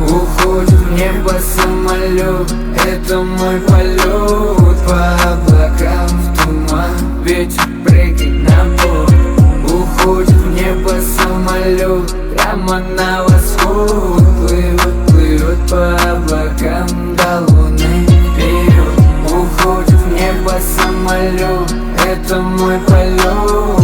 Уходит в небо самолет, это мой полет. По облакам в туман, ветер прыгает на борт. Уходит в небо самолет, прямо на восход. Плывет, плывет по облакам до луны вперед. Уходит в небо самолет, это мой полет.